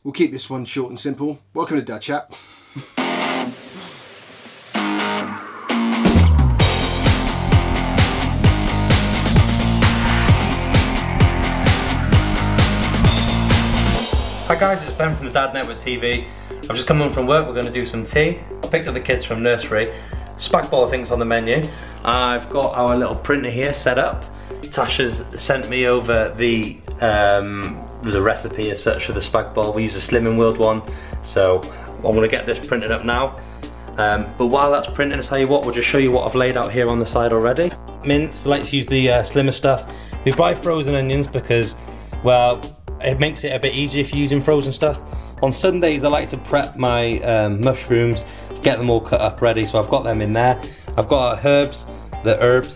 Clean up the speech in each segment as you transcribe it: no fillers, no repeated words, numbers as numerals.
We'll keep this one short and simple. Welcome to Dad Chat. Hi guys, it's Ben from the Dad Network TV. I've just come home from work, we're going to do some tea. I picked up the kids from nursery. Spag bol I think's on the menu. I've got our little printer here set up. Tasha's sent me over the recipe as such for the spag bol. We use a Slimming World one, so I'm going to get this printed up now. But while that's printing, I'll tell you what, we'll just show you what I've laid out here on the side already. Mince, I like to use the slimmer stuff. We buy frozen onions because, well, it makes it a bit easier if you're using frozen stuff. On Sundays I like to prep my mushrooms, get them all cut up ready, so I've got them in there. I've got our herbs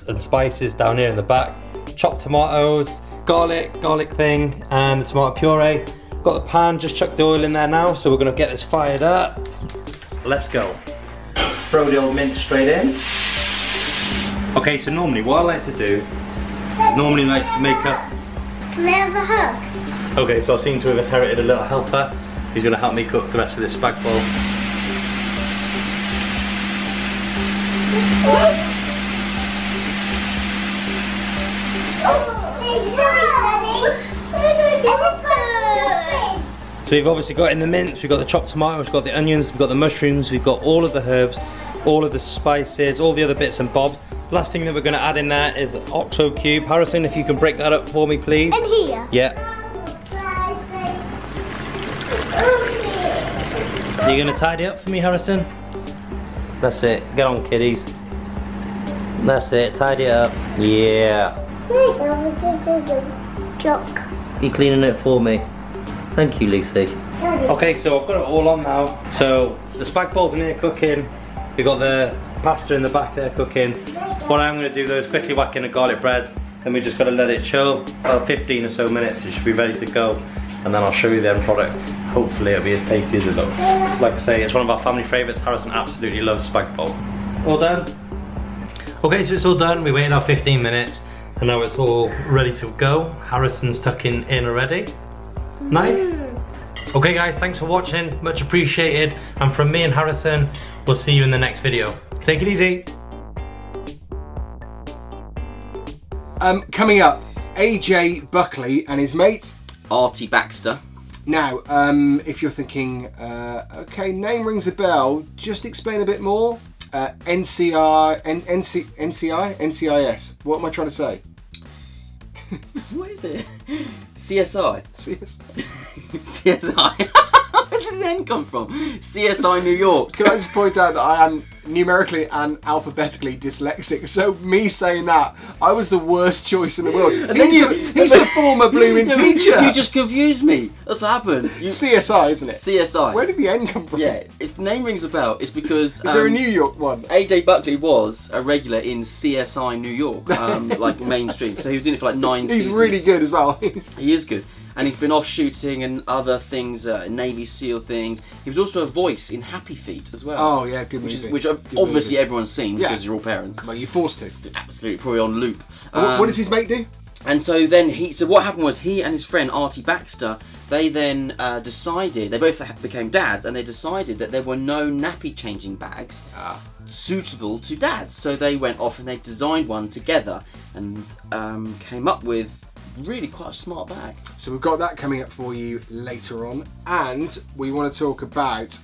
and spices down here in the back. Chopped tomatoes, garlic thing, and the tomato puree. Got the pan, just chucked the oil in there now, so we're gonna get this fired up. Let's go. Throw the old mince straight in. Okay, so normally what I like to do is normally like to make up. Can I have a hug? Okay, so I seem to have inherited a little helper who's going to help me cook the rest of this spag bol. So we've obviously got in the mince, we've got the chopped tomatoes, we've got the onions, we've got the mushrooms, we've got all of the herbs, all of the spices, all the other bits and bobs. Last thing that we're going to add in there is octo cube. Harrison, if you can break that up for me, please. And here? Yeah. Are you going to tidy up for me, Harrison? That's it. Get on, kiddies. That's it. Tidy it up. Yeah. You cleaning it for me? Thank you, Lucy. Okay, so I've got it all on now. So the spag bol's in here cooking. We've got the pasta in the back there cooking. What I'm going to do though is quickly whack in a garlic bread. Then we just got to let it chill. About 15 or so minutes, it should be ready to go. And then I'll show you the end product. Hopefully it'll be as tasty as it looks. Like I say, it's one of our family favourites. Harrison absolutely loves spag bol. All done? Okay, so it's all done. We waited our 15 minutes and now it's all ready to go. Harrison's tucking in already. Nice. Okay guys, thanks for watching. Much appreciated. And from me and Harrison, we'll see you in the next video. Take it easy. Coming up, AJ Buckley and his mate Artie Baxter. Now, if you're thinking, okay, name rings a bell, just explain a bit more. NCIS. What am I trying to say? What is it? CSI? CSI? Where did the N come from? CSI New York. Can I just point out that I am numerically and alphabetically dyslexic, so me saying that, I was the worst choice in the world. And he's a former blooming teacher. You just confused me. That's what happened. CSI, isn't it? CSI. Where did the N come from? Yeah, if the name rings a bell, it's because... Is there a New York one? AJ Buckley was a regular in CSI New York, like mainstream. So he was in it for like 9 seasons. He's really good as well. He is good. And he's been off shooting and other things, Navy SEAL things. He was also a voice in Happy Feet as well. Oh yeah, good movie. Which obviously everyone's seen because you're all parents. Well, you're forced to. Absolutely, probably on loop. What does his mate do? And so then so what happened was he and his friend Artie Baxter, they then decided, they both became dads, and they decided that there were no nappy changing bags suitable to dads. So they went off and they designed one together and came up with really quite a smart bag. So we've got that coming up for you later on, and we want to talk about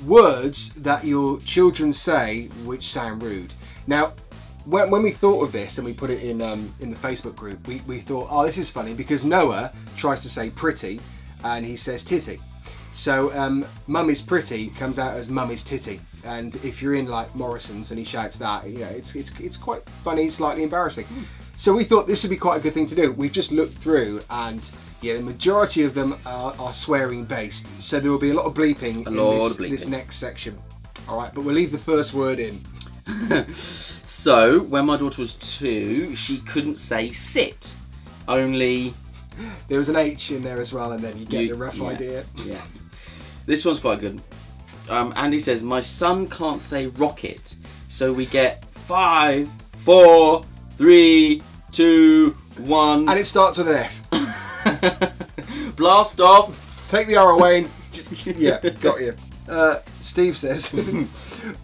words that your children say which sound rude. Now, when we thought of this and we put it in the Facebook group, we thought, oh, this is funny because Noah tries to say pretty and he says titty. So mummy's pretty comes out as mummy's titty, and if you're in like Morrison's and he shouts that, you know, it's quite funny, slightly embarrassing. So we thought this would be quite a good thing to do. We've just looked through and yeah, the majority of them are swearing based. So there will be a lot of bleeping in this next section. All right, but we'll leave the first word in. So when my daughter was 2, she couldn't say sit. Only... There was an H in there as well, and then you get the rough idea. Yeah. This one's quite good. Andy says, my son can't say rocket. So we get 5, 4, 3, 2, 1. And it starts with an F. Blast off. Take the R away and yeah, got you. Steve says,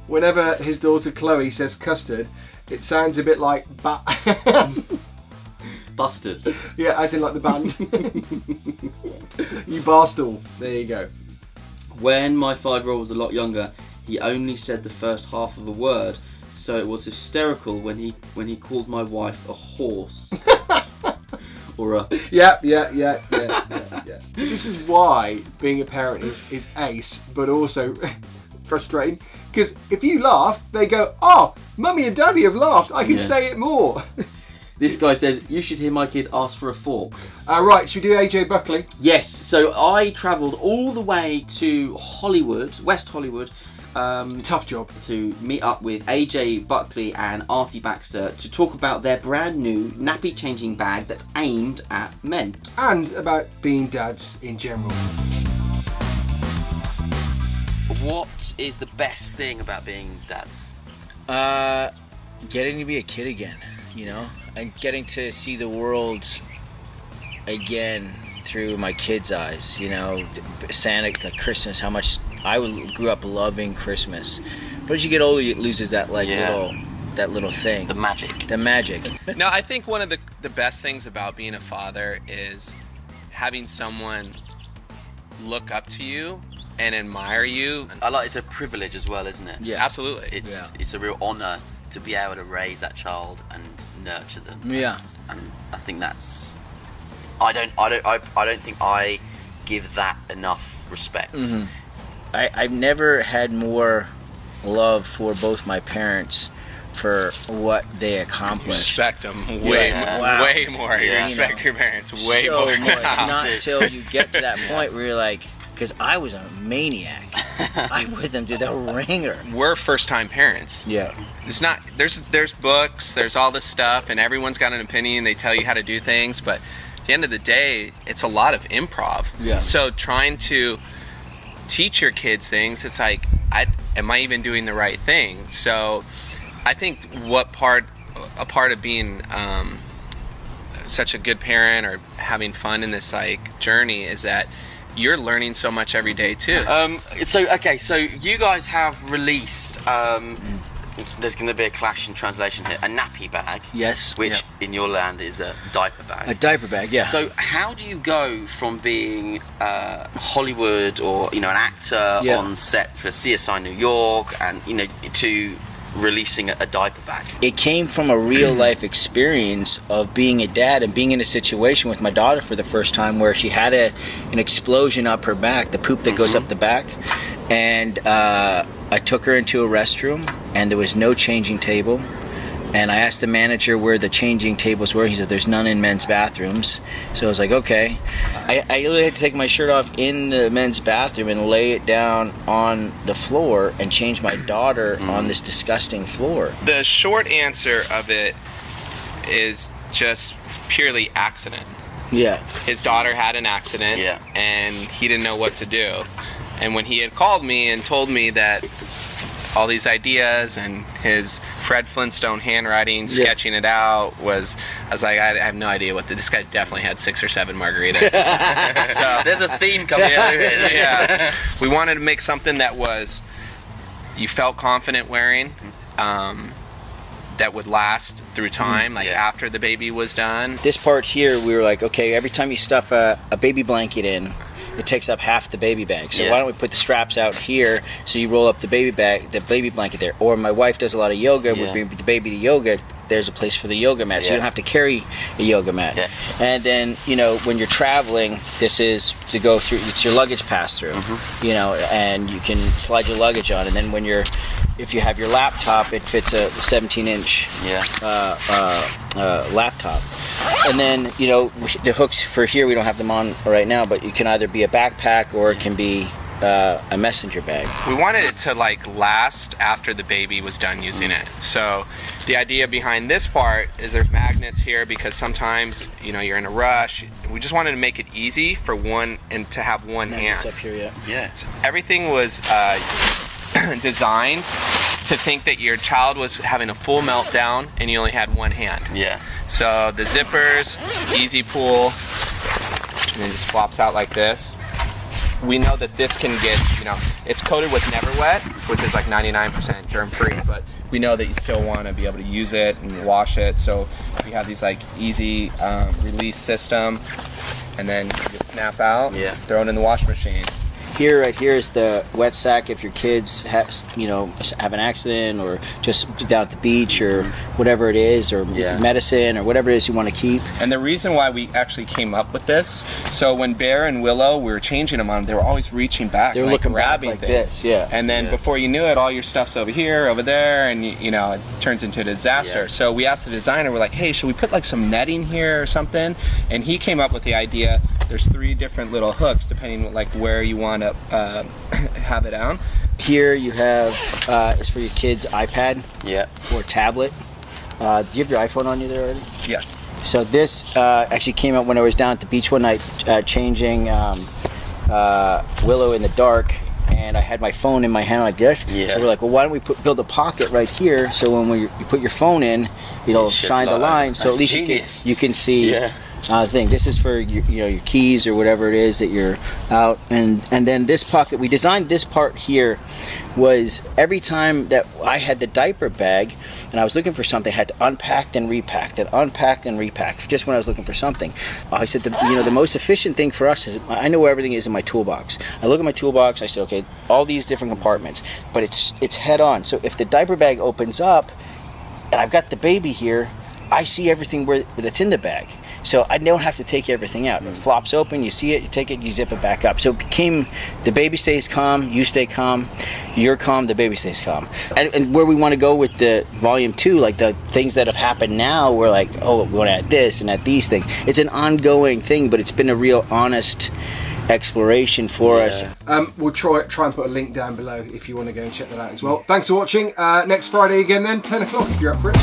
whenever his daughter Chloe says custard, it sounds a bit like Busted. Yeah, as in like the band. You barstool. There you go. When my 5-year-old was a lot younger, he only said the first half of a word, so it was hysterical when he called my wife a horse. Or a... Yeah. This is why being a parent is ace, but also frustrating. Because if you laugh, they go, oh, mummy and daddy have laughed, I can say it more. This guy says, you should hear my kid ask for a fork. Right, should we do AJ Buckley? Yes, so I travelled all the way to Hollywood, West Hollywood. Tough job. To meet up with AJ Buckley and Artie Baxter to talk about their brand new nappy changing bag that's aimed at men. And about being dads in general. What is the best thing about being dads? Getting to be a kid again, you know, and getting to see the world again through my kids' eyes, you know, Santa, Christmas, how much I grew up loving Christmas. But as you get older, it loses that little thing. The magic. The magic. No, I think one of the best things about being a father is having someone look up to you and admire you. It's a privilege as well, isn't it? Yeah. Absolutely. It's a real honour to be able to raise that child and nurture them. Yeah. And I think that's... I don't think I give that enough respect. Mm-hmm. I've never had more love for both my parents for what they accomplished. Respect them way more. You respect your parents way more. It's not until you get to that point where you're like, because I was a maniac. I'm with them to the ringer. We're first-time parents. Yeah. It's not. There's books. There's all this stuff, and everyone's got an opinion. They tell you how to do things, but at the end of the day, it's a lot of improv. Yeah. So trying to teach your kids things, it's like, am I even doing the right thing? So I think a part of being such a good parent or having fun in this like journey is that you're learning so much every day too. So you guys have released there's going to be a clash in translation here, a nappy bag. Yes. Which in your land is a diaper bag. A diaper bag, yeah. So how do you go from being Hollywood or an actor on set for CSI New York and to releasing a diaper bag? It came from a real life experience of being a dad and being in a situation with my daughter for the first time where she had an explosion up her back, the poop that goes up the back, and I took her into a restroom and there was no changing table, and I asked the manager where the changing tables were. He said there's none in men's bathrooms. So I was like, okay. I literally had to take my shirt off in the men's bathroom and lay it down on the floor and change my daughter on this disgusting floor. The short answer of it is just purely accident. Yeah. His daughter had an accident, and he didn't know what to do. And when he had called me and told me that all these ideas and his Fred Flintstone handwriting, sketching it out, I was like, I have no idea what this guy definitely had 6 or 7 margaritas. So, there's a theme coming out. Yeah. We wanted to make something that you felt confident wearing, that would last through time, after the baby was done. This part here, we were like, okay, every time you stuff a baby blanket in, it takes up half the baby bag. So why don't we put the straps out here so you roll up the baby blanket there. Or my wife does a lot of yoga, we bring the baby to yoga, there's a place for the yoga mat. So you don't have to carry a yoga mat. And then, when you're traveling, this is to go through, it's your luggage pass through, and you can slide your luggage on. And then if you have your laptop, it fits a 17-inch laptop. And then, the hooks for here, we don't have them on right now, but it can either be a backpack or it can be a messenger bag. We wanted it to last after the baby was done using it. So the idea behind this part is there's magnets here because sometimes, you're in a rush. We just wanted to make it easy for one and to have one hand. Up here, So everything was designed to think that your child was having a full meltdown and you only had one hand. So the zippers, easy pull, and then just flops out like this. we know that this can get, you know, it's coated with Never Wet, which is like 99% germ-free, but we know that you still want to be able to use it and wash it. So we have these like easy release system, and then you just snap out, throw it in the washing machine. Here, right here is the wet sack if your kids have, you know, have an accident or just down at the beach or whatever it is, or medicine or whatever it is you want to keep. And the reason why we actually came up with this, so when Bear and Willow, we were changing them on, they were always reaching back. They were like looking grabbing back like things. this, And then before you knew it, all your stuff's over here, over there, and you know, it turns into a disaster. So we asked the designer, we're like, hey, should we put like some netting here or something? And he came up with the idea, there's 3 different little hooks depending like where you want to have it on. Here you have is for your kids' iPad or tablet. Do you have your iPhone on you there already? Yes. So this actually came up when I was down at the beach one night changing Willow in the dark, and I had my phone in my hand like this. So we're like, well, why don't we build a pocket right here, so when you put your phone in, it'll shine the line, so at least you can see thing. This is for your keys or whatever it is that you're out, and then this pocket, we designed this part here, was every time that I had the diaper bag and I was looking for something, I had to unpack and repack, just when I was looking for something. I said, the most efficient thing for us is, I know where everything is in my toolbox. I look at my toolbox, I said, okay, all these different compartments, but it's head on. So if the diaper bag opens up and I've got the baby here, I see everything that's in the bag. So I don't have to take everything out. It flops open, you see it, you take it, you zip it back up. So it became, the baby stays calm, you stay calm, you're calm, the baby stays calm. And where we want to go with the volume 2, like the things that have happened now, we're like, oh, we want to add this and add these things. It's an ongoing thing, but it's been a real honest exploration for us. We'll try and put a link down below if you want to go and check that out as well. Thanks for watching. Next Friday again then, 10 o'clock if you're up for it.